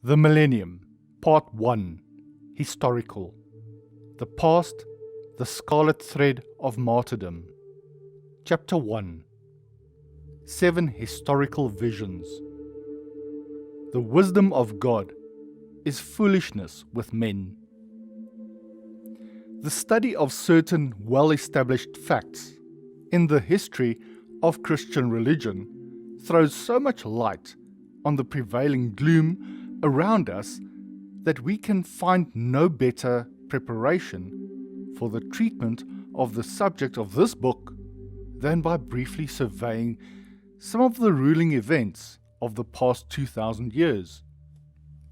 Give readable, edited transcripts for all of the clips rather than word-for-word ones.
The Millennium, Part 1, Historical. The Past, the Scarlet Thread of Martyrdom. Chapter 1. 7 Historical Visions. The wisdom of God is foolishness with men. The study of certain well-established facts in the history of Christian religion throws so much light on the prevailing gloom around us that we can find no better preparation for the treatment of the subject of this book than by briefly surveying some of the ruling events of the past 2,000 years.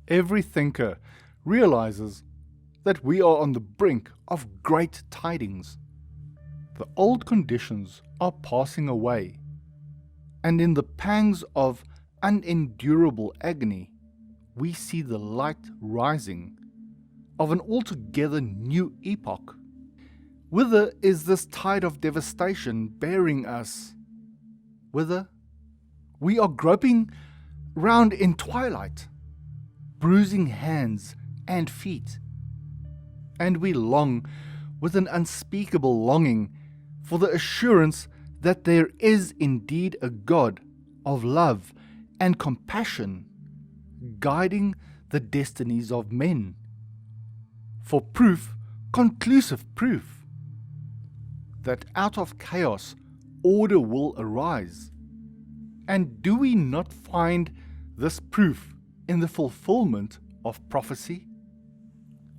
Every thinker realizes that we are on the brink of great tidings. The old conditions are passing away, and in the pangs of unendurable agony, we see the light rising of an altogether new epoch. Whither is this tide of devastation bearing us? Whither? We are groping round in twilight, bruising hands and feet, and we long with an unspeakable longing for the assurance that there is indeed a God of love and compassion guiding the destinies of men, for proof, conclusive proof, that out of chaos order will arise. And do we not find this proof in the fulfillment of prophecy?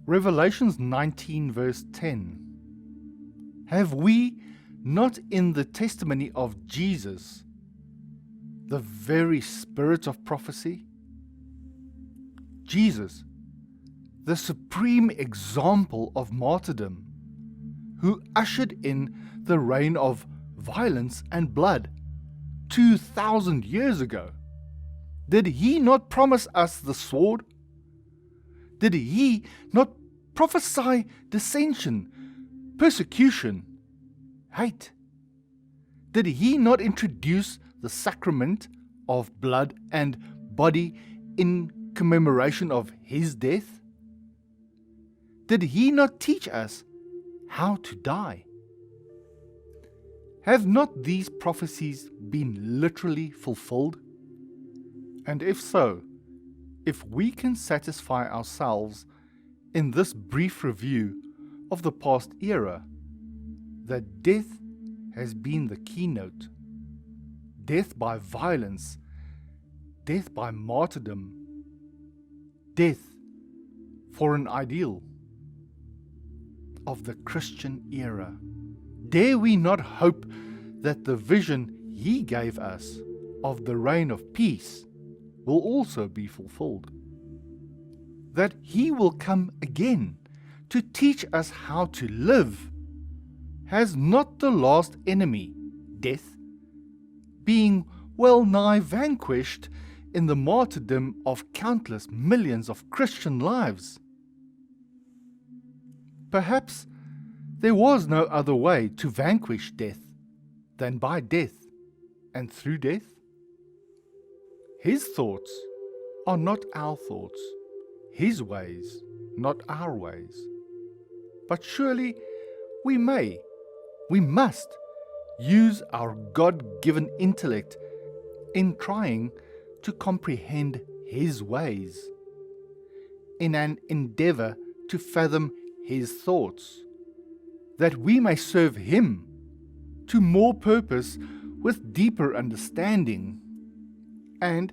Revelations 19 verse 10. Have we not in the testimony of Jesus the very spirit of prophecy? Jesus, the supreme example of martyrdom, who ushered in the reign of violence and blood 2,000 years ago. Did he not promise us the sword? Did he not prophesy dissension, persecution, hate? Did he not introduce the sacrament of blood and body in commemoration of his death? Did he not teach us how to die? Have not these prophecies been literally fulfilled? And if so, if we can satisfy ourselves in this brief review of the past era, that death has been the keynote, death by violence, death by martyrdom, death for an ideal of the Christian era, dare we not hope that the vision he gave us of the reign of peace will also be fulfilled? That he will come again to teach us how to live? Has not the last enemy, death, being well nigh vanquished in the martyrdom of countless millions of Christian lives? Perhaps there was no other way to vanquish death than by death and through death? His thoughts are not our thoughts, his ways not our ways. But surely we must use our God-given intellect in trying to comprehend his ways, in an endeavor to fathom his thoughts, that we may serve him to more purpose with deeper understanding. And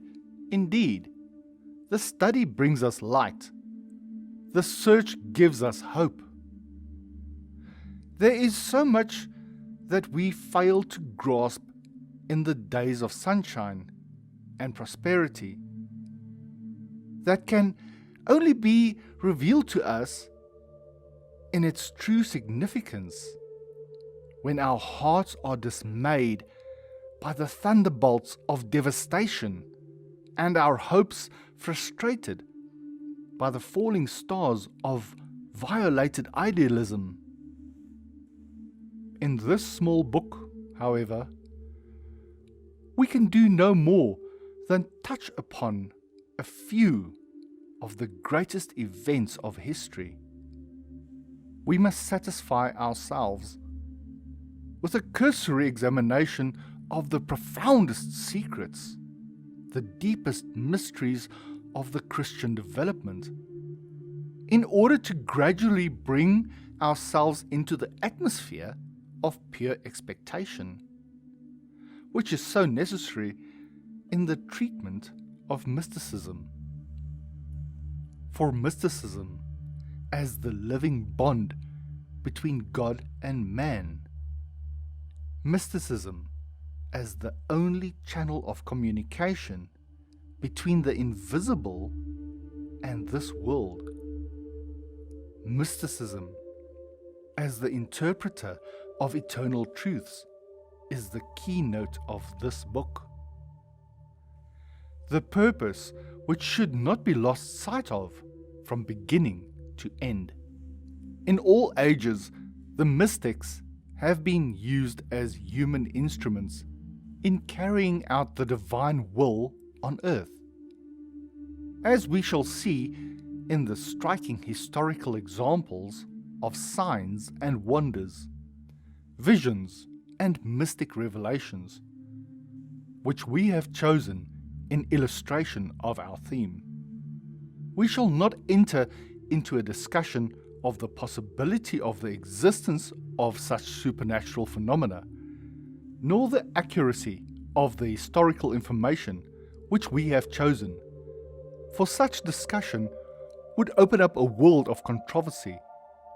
indeed, the study brings us light. The search gives us hope. There is so much that we fail to grasp in the days of sunshine and prosperity that can only be revealed to us in its true significance when our hearts are dismayed by the thunderbolts of devastation and our hopes frustrated by the falling stars of violated idealism. In this small book, however, we can do no more than touch upon a few of the greatest events of history, we must satisfy ourselves with a cursory examination of the profoundest secrets, the deepest mysteries of the Christian development, in order to gradually bring ourselves into the atmosphere of pure expectation, which is so necessary in the treatment of mysticism. For mysticism, as the living bond between God and man, mysticism as the only channel of communication between the invisible and this world, mysticism as the interpreter of eternal truths, is the keynote of this book. The purpose which should not be lost sight of from beginning to end. In all ages, the mystics have been used as human instruments in carrying out the divine will on earth. As we shall see in the striking historical examples of signs and wonders, visions and mystic revelations, which we have chosen in illustration of our theme. We shall not enter into a discussion of the possibility of the existence of such supernatural phenomena, nor the accuracy of the historical information which we have chosen, for such discussion would open up a world of controversy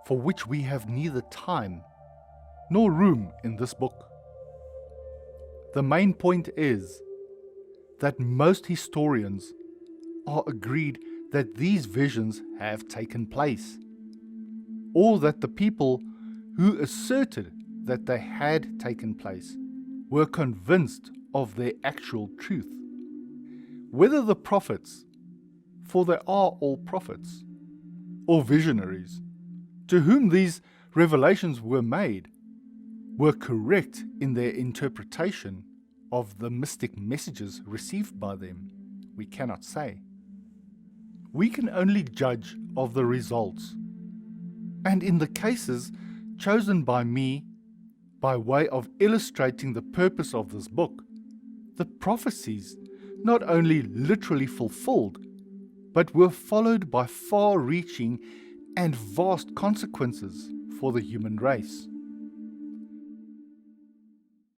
for which we have neither time nor room in this book. The main point is that most historians are agreed that these visions have taken place, or that the people who asserted that they had taken place were convinced of their actual truth. Whether the prophets, for they are all prophets, or visionaries, to whom these revelations were made, were correct in their interpretation of the mystic messages received by them, we cannot say. We can only judge of the results, and in the cases chosen by me, by way of illustrating the purpose of this book, the prophecies not only literally fulfilled, but were followed by far-reaching and vast consequences for the human race.